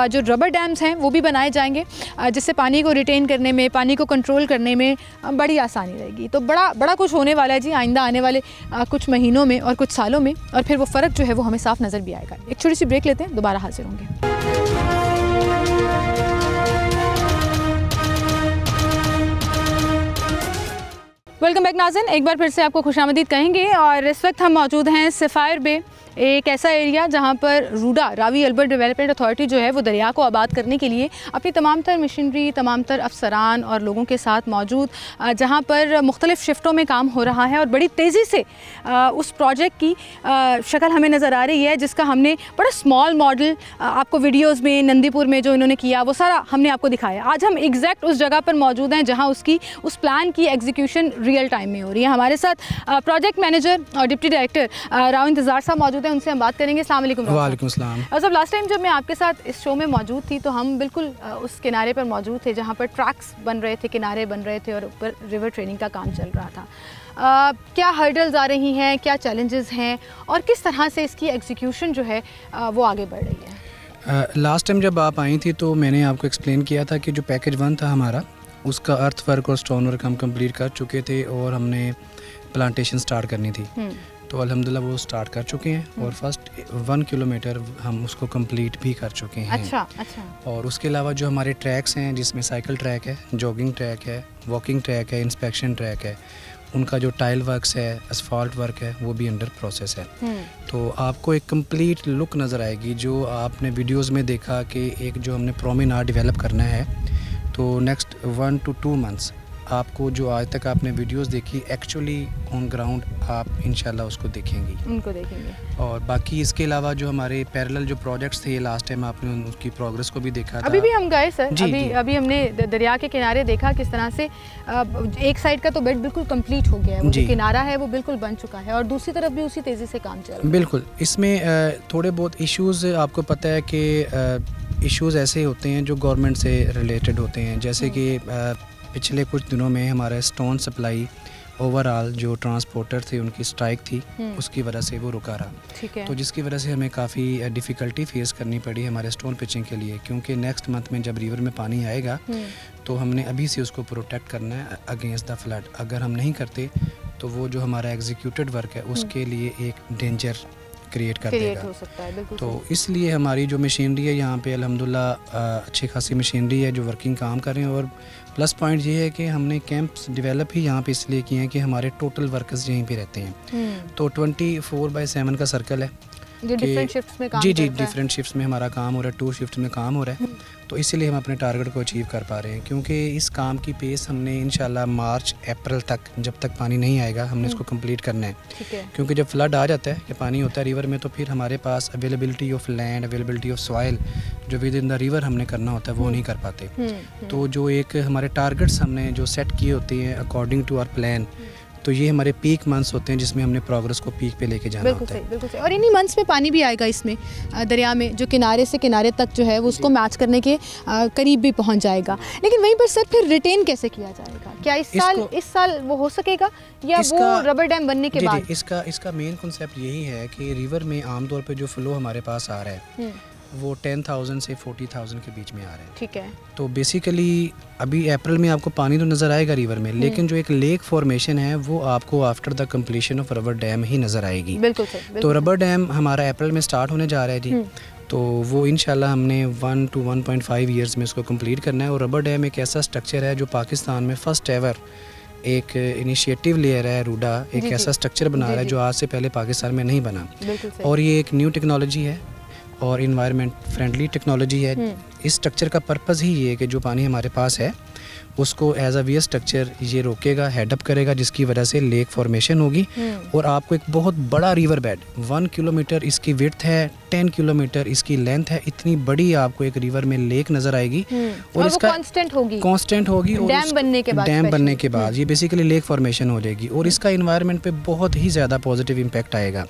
जो रबर डैम्स हैं वो भी बनाए जाएंगे, जिससे पानी को रिटेन करने में, पानी को कंट्रोल करने में बड़ी आसानी रहेगी। तो बड़ा कुछ होने वाला है जी आइंदा आने वाले कुछ महीनों में और कुछ सालों में, और फिर वो फ़र्क जो है वो हमें साफ नज़र भी आएगा। एक छोटी सी ब्रेक लेते हैं, दोबारा हाजिर होंगे। वेलकम बैक नाज़रीन, एक बार फिर से आपको खुशामदीद कहेंगे। और इस वक्त हम मौजूद हैं सफ़ायर बे, एक ऐसा एरिया जहाँ पर RUDA Ravi Albert development authority जो है वो दरिया को आबाद करने के लिए अपनी तमाम तर मशीनरी, तमाम तर अफसरान और लोगों के साथ मौजूद, जहाँ पर मुख्तलिफ़ शिफ्टों में काम हो रहा है और बड़ी तेज़ी से उस प्रोजेक्ट की शक्ल हमें नज़र आ रही है, जिसका हमने बड़ा स्मॉल मॉडल आपको वीडियोज़ में नंदीपुर में जो इन्होंने किया वो सारा हमने आपको दिखाया। आज हम एग्जैक्ट उस जगह पर मौजूद हैं जहाँ उस प्लान की एग्जीक्यूशन रियल टाइम में हो रही है। हमारे साथ प्रोजेक्ट मैनेजर और डिप्टी डायरेक्टर राव इंतज़ार साहब मौजूद, उनसे हम बात करेंगे। अस्सलाम वालेकुम। वालेकुम सलाम। और सब लास्ट टाइम जब मैं आपके साथ इस शो में मौजूद थी तो हम बिल्कुल उस किनारे पर मौजूद थे जहाँ पर ट्रैक्स बन रहे थे, किनारे बन रहे थे और ऊपर रिवर ट्रेनिंग का काम चल रहा था। क्या हर्डल्स आ रही हैं, क्या चैलेंजेस हैं और किस तरह से इसकी एग्जीक्यूशन जो है वो आगे बढ़ रही है? लास्ट टाइम जब आप आई थी तो मैंने आपको एक्सप्लेन किया था कि जो पैकेज 1 था हमारा, उसका अर्थ वर्क और स्टोन वर्क हम कंप्लीट कर चुके थे और हमने प्लांटेशन स्टार्ट करनी थी। तो अल्हम्दुलिल्लाह वो स्टार्ट कर चुके हैं और फर्स्ट 1 किलोमीटर हम उसको कंप्लीट भी कर चुके हैं। अच्छा। और उसके अलावा जो हमारे ट्रैक्स हैं, जिसमें साइकिल ट्रैक है, जॉगिंग ट्रैक है, वॉकिंग ट्रैक है, इंस्पेक्शन ट्रैक है, उनका जो टाइल वर्क्स है, असफाल्ट वर्क है, वो भी अंडर प्रोसेस है। तो आपको एक कंप्लीट लुक नज़र आएगी जो आपने वीडियोज़ में देखा कि एक जो हमने प्रोमेनाड डेवलप करना है, तो नेक्स्ट 1 to 2 मंथ्स आपको जो आज तक आपने वीडियोस देखी एक्चुअली ऑन ग्राउंड आप इंशाल्लाह उसको उनको देखेंगे। और बाकी इसके अलावा जो हमारे पैरेलल जो प्रोजेक्ट्स थे लास्ट टाइम आपने उसकी प्रोग्रेस को भी देखा था। अभी भी हम गए सर, जी, अभी हमने दरिया के किनारे देखा किस तरह से एक साइड का तो बेड बिल्कुल कंप्लीट हो गया है, वो जो किनारा है वो बिल्कुल बन चुका है और दूसरी तरफ भी उसी तेज़ी से काम चल रहा है। बिल्कुल, इसमें थोड़े बहुत इश्यूज़ आपको पता है कि इश्यूज़ ऐसे होते हैं जो गवर्नमेंट से रिलेटेड होते हैं, जैसे कि पिछले कुछ दिनों में हमारा स्टोन सप्लाई ओवरऑल जो ट्रांसपोर्टर थे उनकी स्ट्राइक थी, उसकी वजह से वो रुका रहा। ठीक है। तो जिसकी वजह से हमें काफ़ी डिफ़िकल्टी फेस करनी पड़ी हमारे स्टोन पिचिंग के लिए, क्योंकि नेक्स्ट मंथ में जब रिवर में पानी आएगा तो हमने अभी से उसको प्रोटेक्ट करना है अगेंस्ट द फ्लड। अगर हम नहीं करते तो वो जो हमारा एग्जीक्यूटेड वर्क है उसके लिए एक डेंजर क्रिएट कर देगा। हो सकता है, बिल्कुल। तो इसलिए हमारी जो मशीनरी है यहाँ पे अल्हम्दुलिल्लाह अच्छी खासी मशीनरी है जो वर्किंग काम कर रहे हैं। और प्लस पॉइंट ये है कि हमने कैंप्स डेवलप ही यहाँ पे इसलिए किए हैं कि हमारे टोटल वर्कर्स यहीं पे रहते हैं। तो 24/7 का सर्कल है जो डिफरेंट शिफ्ट्स में काम जी डिफरेंट शिफ्ट्स में हमारा काम हो रहा है, 2 शिफ्ट में काम हो रहा है। तो इसीलिए हम अपने टारगेट को अचीव कर पा रहे हैं, क्योंकि इस काम की पेस हमने इंशाल्लाह मार्च अप्रैल तक, जब तक पानी नहीं आएगा, हमने इसको कंप्लीट करना है। क्योंकि जब फ्लड आ जाता है या पानी होता है रिवर में तो फिर हमारे पास availability of land, availability of soil जो विद इन द रिवर हमने करना होता है वो नहीं कर पाते। तो जो एक हमारे टारगेट्स हमने जो सेट किए होते हैं अकॉर्डिंग टू आवर प्लान, तो ये हमारे पीक मंथ्स होते हैं जिसमें हमने प्रोग्रेस को पीक पे लेके जाना होता है। बिल्कुल सही। और इन्हीं मंथ्स में पानी भी आएगा इसमें दरिया में, जो किनारे से किनारे तक जो है वो उसको मैच करने के करीब भी पहुंच जाएगा। लेकिन वहीं पर सर फिर रिटेन कैसे किया जाएगा? क्या इस साल वो हो सकेगा या वो रबर डैम बनने के बाद? इसका मेन कॉन्सेप्ट यही है कि रिवर में आमतौर पर जो फ्लो हमारे पास आ रहा है वो 10,000 से 40,000 के बीच में आ रहे हैं। ठीक है। तो बेसिकली अभी अप्रैल में आपको पानी तो नज़र आएगा रिवर में, लेकिन जो एक लेक फॉर्मेशन है वो आपको after the completion of rubber dam ही नज़र आएगी। बिल्कुल। तो रबर डैम हमारा अप्रैल में स्टार्ट होने जा रहा है जी। तो वो इंशाल्लाह हमने 1 to 1.5 ईयर्स में उसको कंप्लीट करना है। और रबर डैम एक ऐसा स्ट्रक्चर है जो पाकिस्तान में फर्स्ट एवर एक इनिशिएटिव ले रहा है, रूडा एक ऐसा स्ट्रक्चर बना रहा है जो आज से पहले पाकिस्तान में नहीं बना। और ये एक न्यू टेक्नोलॉजी है और इन्वायरमेंट फ्रेंडली टेक्नोलॉजी है। इस स्ट्रक्चर का पर्पज़ ही ये है कि जो पानी हमारे पास है उसको एज अ वेयर स्ट्रक्चर ये रोकेगा, हेडअप करेगा, जिसकी वजह से लेक फॉर्मेशन होगी और आपको एक बहुत बड़ा रिवर बेड 1 किलोमीटर इसकी विड्थ है, 10 किलोमीटर इसकी लेंथ है, इतनी बड़ी आपको एक रिवर में लेक नज़र आएगी और इसका कांस्टेंट होगी और डैम बनने के बाद ये बेसिकली लेक फॉर्मेशन हो जाएगी और इसका इन्वायरमेंट पे बहुत ही ज़्यादा पॉजिटिव इम्पैक्ट आएगा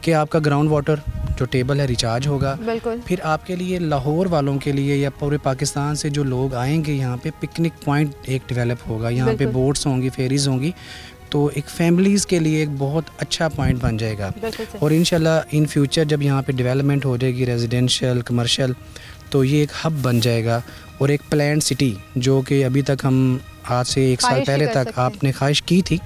कि आपका ग्राउंड वाटर जो टेबल है रिचार्ज होगा। फिर आपके लिए लाहौर वालों के लिए या पूरे पाकिस्तान से जो लोग आएंगे यहाँ पे पिकनिक पॉइंट एक डेवलप होगा, यहाँ पे बोट्स होंगी, फेरीज होंगी, तो एक फैमिलीज़ के लिए एक बहुत अच्छा पॉइंट बन जाएगा। और इंशाल्लाह इन फ्यूचर जब यहाँ पे डेवलपमेंट हो जाएगी रेजिडेंशियल कमर्शियल, तो ये एक हब बन जाएगा और एक प्लान सिटी जो कि अभी तक हम आज से 1 साल पहले तक आपने ख्वाहिश की थी,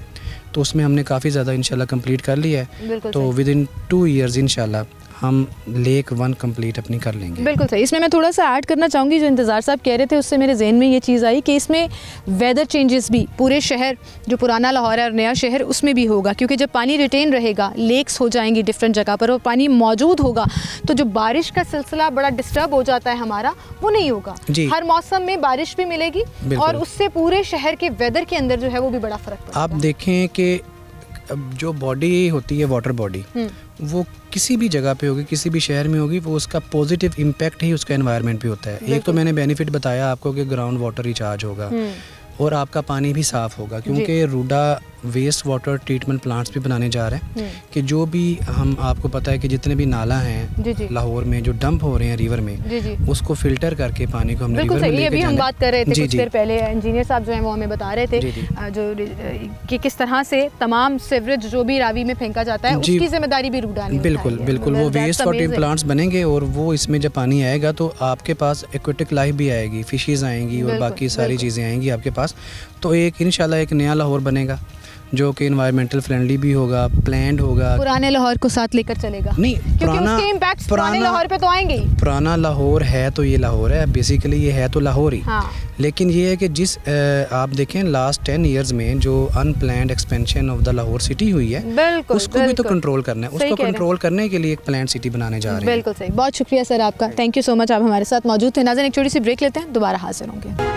तो उसमें हमने काफ़ी ज़्यादा इंशाल्लाह कंप्लीट कर लिया है। तो विद इन 2 ईयर्स इंशाल्लाह हम लेक 1 कंप्लीट अपनी कर लेंगे। बिल्कुल सही। इसमें मैं थोड़ा सा ऐड करना चाहूँगी, जो इंतज़ार साहब कह रहे थे उससे मेरे जहन में ये चीज़ आई कि इसमें वेदर चेंजेस भी पूरे शहर जो पुराना लाहौर है और नया शहर उसमें भी होगा, क्योंकि जब पानी रिटेन रहेगा, लेक्स हो जाएंगी डिफरेंट जगह पर और पानी मौजूद होगा, तो जो बारिश का सिलसिला बड़ा डिस्टर्ब हो जाता है हमारा, वो नहीं होगा। हर मौसम में बारिश भी मिलेगी और उससे पूरे शहर के वेदर के अंदर जो है वो भी बड़ा फ़र्क पड़ेगा। आप देखें कि जो बॉडी होती है वाटर बॉडी, वो किसी भी जगह पे होगी, किसी भी शहर में होगी, वो उसका पॉजिटिव इम्पैक्ट ही उसका एनवायरनमेंट पे होता है। एक तो मैंने बेनिफिट बताया आपको कि ग्राउंड वाटर रिचार्ज होगा और आपका पानी भी साफ़ होगा, क्योंकि RUDA waste water treatment plants भी बनाने जा रहे हैं कि जो भी हम आपको पता है कि जितने भी नाला हैं लाहौर में जो डंप हो रहे हैं रिवर में, उसको फिल्टर करके पानी को हमने रिवर में लेके अभी हम बात कर रहे थे कुछ देर पहले, इंजीनियर साहब जो हैं वो हमें बता रहे थे जो कि किस तरह से तमाम सीवरेज जो भी रावी में फेंका जाता है उसकी जिम्मेदारी भी रूडा ने। बिल्कुल बिल्कुल, वो वेस्ट वाटर प्लांट्स बनेंगे और वो इसमें जब पानी आएगा तो आपके पास एक्वेटिक लाइफ भी आएगी, फिशेज आएंगी और बाकी सारी चीज़ें आएंगी आपके पास। तो एक इंशाल्लाह एक नया लाहौर बनेगा जो कि इन्वायरमेंटल फ्रेंडली भी होगा, प्लान्ड होगा, पुराने लाहौर को साथ लेकर चलेगा। नहीं, क्योंकि उसके इम्पैक्ट्स पुराने लाहौर पे तो आएंगे ही। पुराना लाहौर है तो ये लाहौर है, बेसिकली ये है तो लाहौर ही। लेकिन ये है कि जिस आप देखें लास्ट 10 इयर्स में जो unplanned expansion of the Lahore city हुई है, उसको भी तो कंट्रोल करना है। उसको कंट्रोल करने के लिए एक प्लान्ड सिटी बनाने जा रहे हैं। बिल्कुल सही, बहुत शुक्रिया सर आपका, थैंक यू सो मच, आप हमारे साथ मौजूद थे। नाज़रीन, एक छोटी सी ब्रेक लेते हैं, दोबारा हाजिर होंगे।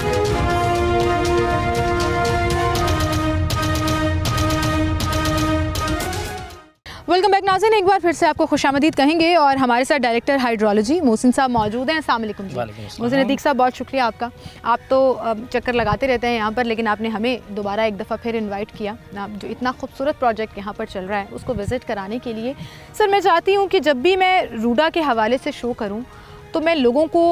वेलकम बैक नाज़रीन, एक बार फिर से आपको खुशामदीद कहेंगे और हमारे साथ डायरेक्टर हाइड्रोलॉजी मोहसिन साहब मौजूद हैं। अस्सलाम वालेकुम जी। मोहसिन अतीक साहब, बहुत शुक्रिया आपका। आप तो चक्कर लगाते रहते हैं यहाँ पर, लेकिन आपने हमें दोबारा एक दफ़ा फिर इनवाइट किया, जो इतना खूबसूरत प्रोजेक्ट यहाँ पर चल रहा है उसको विज़िट कराने के लिए। सर, मैं चाहती हूँ कि जब भी मैं रूडा के हवाले से शो करूँ तो मैं लोगों को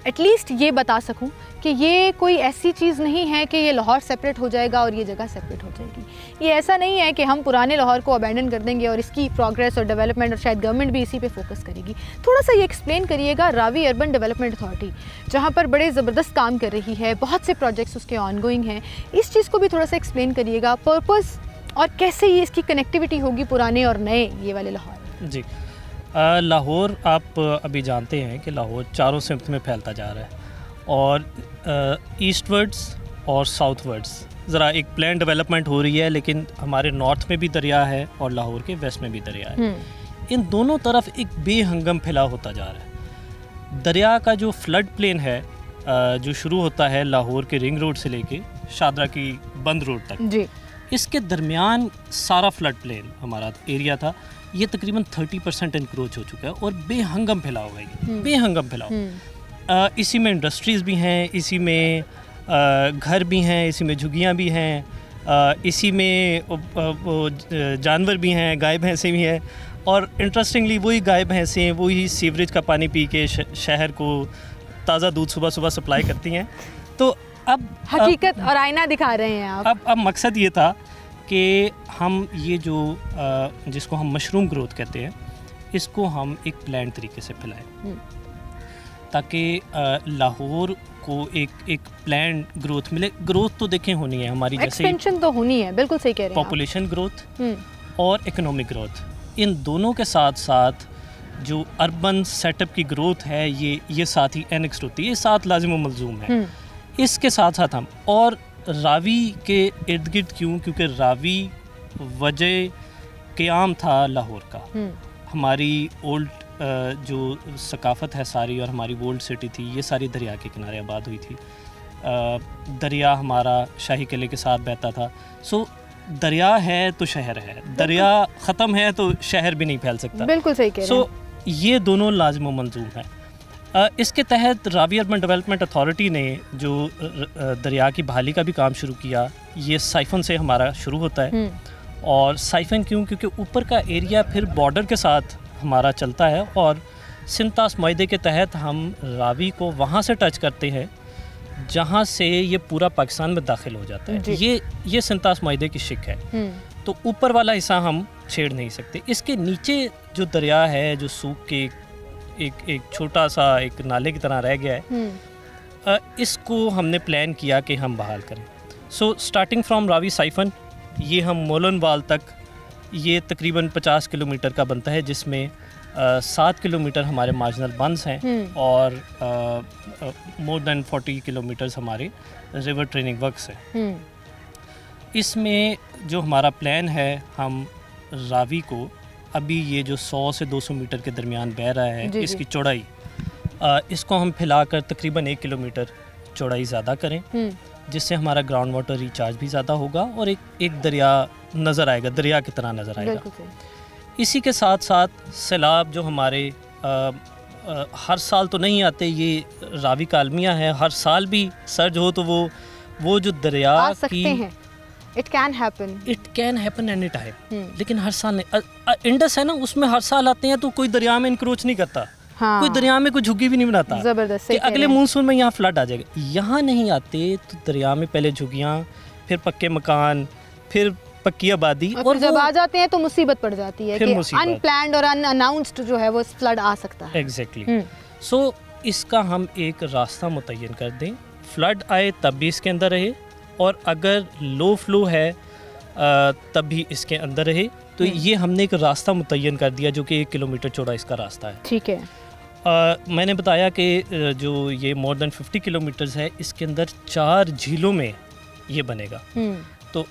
एटलीस्ट ये बता सकूं कि ये कोई ऐसी चीज़ नहीं है कि ये लाहौर सेपरेट हो जाएगा और ये जगह सेपरेट हो जाएगी। ये ऐसा नहीं है कि हम पुराने लाहौर को अबैंडन कर देंगे और इसकी प्रोग्रेस और डेवलपमेंट, और शायद गवर्नमेंट भी इसी पे फोकस करेगी। थोड़ा सा ये एक्सप्लेन करिएगा, रावी अर्बन डेवलपमेंट अथॉरिटी जहाँ पर बड़े ज़बरदस्त काम कर रही है, बहुत से प्रोजेक्ट्स उसके ऑनगोइंग हैं, इस चीज़ को भी थोड़ा सा एक्सप्लेन करिएगा, पर्पज़ और कैसे ये इसकी कनेक्टिविटी होगी पुराने और नए ये वाले लाहौर। जी, लाहौर आप अभी जानते हैं कि लाहौर चारों सिमत में फैलता जा रहा है और ईस्टवर्ड्स और साउथवर्ड्स ज़रा एक प्लान डेवलपमेंट हो रही है, लेकिन हमारे नॉर्थ में भी दरिया है और लाहौर के वेस्ट में भी दरिया है। इन दोनों तरफ एक बेहंगम फैलाव होता जा रहा है। दरिया का जो फ्लड प्लेन है जो शुरू होता है लाहौर के रिंग रोड से लेके शादरा की बंद रोड तक जी, इसके दरमियान सारा फ्लड प्लेन हमारा एरिया था, ये तकरीबन 30% इंक्रोच हो चुका है और बेहंगम फैलाव है, बेहंगम फैलाव। इसी में इंडस्ट्रीज़ भी हैं, इसी में घर भी हैं, इसी में झुग्गियाँ भी हैं, इसी में जानवर भी हैं, गाय भैंसें भी हैं, और इंटरेस्टिंगली वही गाय भैंसें वही सीवरेज का पानी पी के शहर को ताज़ा दूध सुबह सुबह सप्लाई करती हैं। तो अब हकीकत और आईना दिखा रहे हैं आप। अब मकसद ये था कि हम ये जो जिसको हम मशरूम ग्रोथ कहते हैं, इसको हम एक प्लान तरीके से फैलाएं ताकि लाहौर को एक प्लान ग्रोथ मिले। ग्रोथ तो देखें होनी है हमारी, जैसे एक्सपेंशन तो होनी है, बिल्कुल सही कह रहे हैं, पॉपुलेशन ग्रोथ और इकोनॉमिक ग्रोथ, इन दोनों के साथ साथ जो अर्बन सेटअप की ग्रोथ है ये साथ ही एनेक्स्ड होती है, ये साथ लाजिम व मलजूम है। इसके साथ साथ हम और रावी के इर्द गिर्द क्यों, क्योंकि रावी वजह क़याम था लाहौर का, हमारी ओल्ड जो सकाफ़त है सारी और हमारी ओल्ड सिटी थी, ये सारी दरिया के किनारे आबाद हुई थी। दरिया हमारा शाही किले के साथ बहता था। सो दरिया है तो शहर है, दरिया ख़त्म है तो शहर भी नहीं फैल सकता। बिल्कुल सही कह रहे हैं। सो ये दोनों लाजिम मंजूम है। इसके तहत रावी अर्बन डेवलपमेंट अथॉरिटी ने जो दरिया की बहाली का भी काम शुरू किया, ये साइफन से हमारा शुरू होता है। और साइफन क्यों? क्योंकि ऊपर का एरिया फिर बॉर्डर के साथ हमारा चलता है और सिंतास माहदे के तहत हम रावी को वहाँ से टच करते हैं जहाँ से ये पूरा पाकिस्तान में दाखिल हो जाता है। ये सिंतास माहदे की शिक है। तो ऊपर वाला हिस्सा हम छेड़ नहीं सकते। इसके नीचे जो दरिया है, जो सूख के एक छोटा सा एक नाले की तरह रह गया है, इसको हमने प्लान किया कि हम बहाल करें। So starting from Ravi siphon, ये हम मोलन वाल तक, ये तकरीबन 50 किलोमीटर का बनता है, जिसमें 7 किलोमीटर हमारे मार्जिनल बंद्स हैं और मोर देन 40 किलोमीटर्स हमारे रिवर ट्रेनिंग वर्क्स हैं। इसमें जो हमारा प्लान है, हम रावी को अभी ये जो 100 से 200 मीटर के दरमियान बह रहा है, इसकी चौड़ाई, इसको हम फैलाकर तकरीबन 1 किलोमीटर चौड़ाई ज़्यादा करें, जिससे हमारा ग्राउंड वाटर रिचार्ज भी ज़्यादा होगा और एक दरिया नज़र आएगा, दरिया की तरह नज़र आएगा। इसी के साथ साथ सैलाब जो हमारे हर साल तो नहीं आते, ये रावी का अलमिया है, हर साल भी सर्ज हो तो वो जो दरिया आ सकते हैं। It can happen any time, लेकिन हर साल नहीं। इंडस है ना, उसमें हर साल आते हैं तो कोई दरिया में इंक्रोच नहीं करता। हाँ। कोई दरिया में कोई झुग्गी भी नहीं बनाता जबरदस्त कि अगले मानसून में यहाँ फ्लड आ जाएगा। यहाँ नहीं आते तो दरिया में पहले झुग्गियाँ, फिर पक्के मकान, फिर पक्की आबादी, और जब आ जाते हैं तो मुसीबत पड़ जाती है कि अनप्लान्ड और अनअनाउंस्ड जो है वो फ्लड आ सकता है। एग्जैक्टली। सो इसका हम एक रास्ता मुतय्यन कर दें, फ्लड आए तब भी इसके अंदर रहे, और अगर लो फ्लो है तब भी इसके अंदर रहे। तो ये हमने एक रास्ता मुतय्यन कर दिया जो कि 1 किलोमीटर चौड़ा इसका रास्ता है। ठीक है। मैंने बताया कि जो ये मोर देन 50 किलोमीटर्स है, इसके अंदर 4 झीलों में ये बनेगा। तो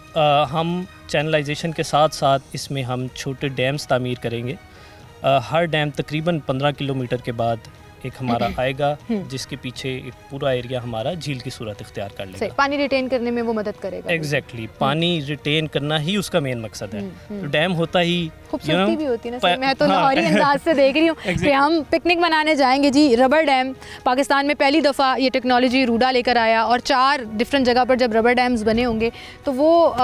हम चैनलाइजेशन के साथ साथ इसमें हम छोटे डैम्स तामीर करेंगे। हर डैम तकरीबन 15 किलोमीटर के बाद एक हमारा आएगा, जिसके पीछे एक पूरा एरिया हमारा झील की सूरत इख्तियार कर लेगा। पानी रिटेन करने में वो मदद करेगा। एग्जैक्टली, पानी रिटेन करना ही उसका मेन मकसद है। तो डैम होता ही खूबसूरती भी होती है ना। मैं तो लाहौरी अंदाज से देख रही हूँ कि हम पिकनिक मनाने जाएंगे जी। रबर डैम पाकिस्तान में पहली दफ़ा ये टेक्नोलॉजी रूडा लेकर आया, और 4 डिफरेंट जगह पर जब रबर डैम्स बने होंगे तो वो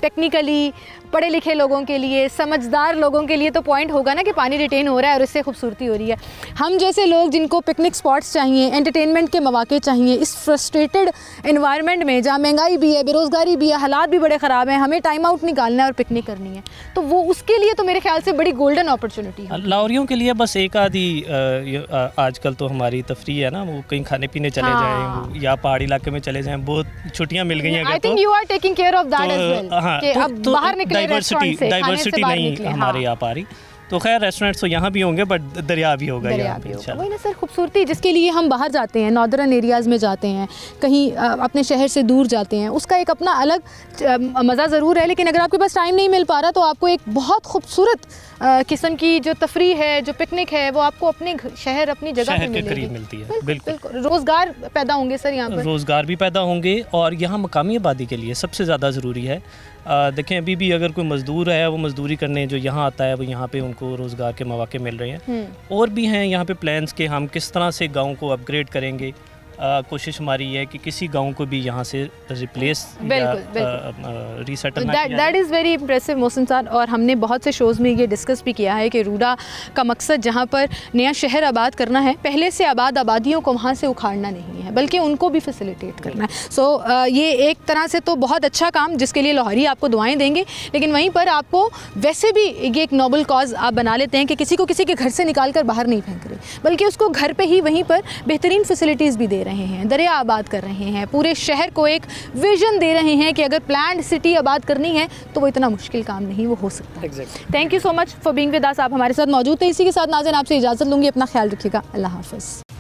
टेक्निकली पढ़े लिखे लोगों के लिए, समझदार लोगों के लिए तो पॉइंट होगा ना कि पानी रिटेन हो रहा है और इससे खूबसूरती हो रही है। हम जैसे लोग जिनको पिकनिक स्पॉट्स चाहिए, एंटरटेनमेंट के मौके चाहिए, इस फ्रस्ट्रेटेड एनवायरनमेंट में जहाँ महंगाई भी है, बेरोज़गारी भी है, हालात भी बड़े ख़राब हैं, हमें टाइम आउट निकालना है और पिकनिक करनी है, तो वो उसके लिए तो मेरे ख्याल से बड़ी गोल्डन अपॉर्चुनिटी है। लाहौरियों के लिए बस एक आधी आजकल तो हमारी तफरी है ना, वो कहीं खाने पीने चले जाएं या पहाड़ी इलाके में चले जाएं, बहुत छुट्टियाँ मिल गई हैं। I think you are taking care of that as well, कि अब बाहर निकले डाइवर्सिटी नहीं हमारे यहाँ आ रही। तो खैर रेस्टोरेंट्स तो यहाँ भी होंगे, बट दरिया भी होगा यहाँ पे इंशाल्लाह। वही ना सर, खूबसूरती जिसके लिए हम बाहर जाते हैं, नॉर्दर्न एरियाज़ में जाते हैं, कहीं अपने शहर से दूर जाते हैं, उसका एक अपना अलग मज़ा ज़रूर है। लेकिन अगर आपके पास टाइम नहीं मिल पा रहा तो आपको एक बहुत खूबसूरत किस्म की जो तफरी है, जो पिकनिक है, वो आपको अपने शहर, अपनी जगह पे करीब मिलती है। बिल्कुल। रोज़गार पैदा होंगे सर यहाँ पर, रोज़गार भी पैदा होंगे, और यहाँ मकामी आबादी के लिए सबसे ज़्यादा ज़रूरी है। देखें, अभी भी अगर कोई मज़दूर है, वो मज़दूरी करने जो यहाँ आता है, वो यहाँ पे उनको रोज़गार के मौके मिल रहे हैं। और भी हैं यहाँ पे प्लान्स के हम किस तरह से गाँव को अपग्रेड करेंगे। कोशिश हमारी है कि किसी गांव को भी यहाँ से रिप्लेस या resettlement. That is very impressive Mohsin साहब। और हमने बहुत से शोज़ में ये डिस्कस भी किया है कि रूडा का मकसद जहाँ पर नया शहर आबाद करना है, पहले से आबादियों को वहाँ से उखाड़ना नहीं है, बल्कि उनको भी फैसिलिटेट करना है। सो ये एक तरह से तो बहुत अच्छा काम, जिसके लिए लाहौरी आपको दुआएं देंगे। लेकिन वहीं पर आपको वैसे भी ये एक नोबल कॉज आप बना लेते हैं कि किसी को किसी के घर से निकाल कर बाहर नहीं फेंक रहे, बल्कि उसको घर पर ही वहीं पर बेहतरीन फैसिलिटीज़ भी दे रहे हैं, दरिया आबाद कर रहे हैं, पूरे शहर को एक विजन दे रहे हैं कि अगर प्लान्ड सिटी आबाद करनी है तो वो इतना मुश्किल काम नहीं, वो हो सकता है। Thank you so much for being with us. आप हमारे साथ मौजूद थे। इसी के साथ नाज़रीन आपसे इजाज़त लूँगी। अपना ख्याल रखिएगा। अल्लाह हाफ़िज़।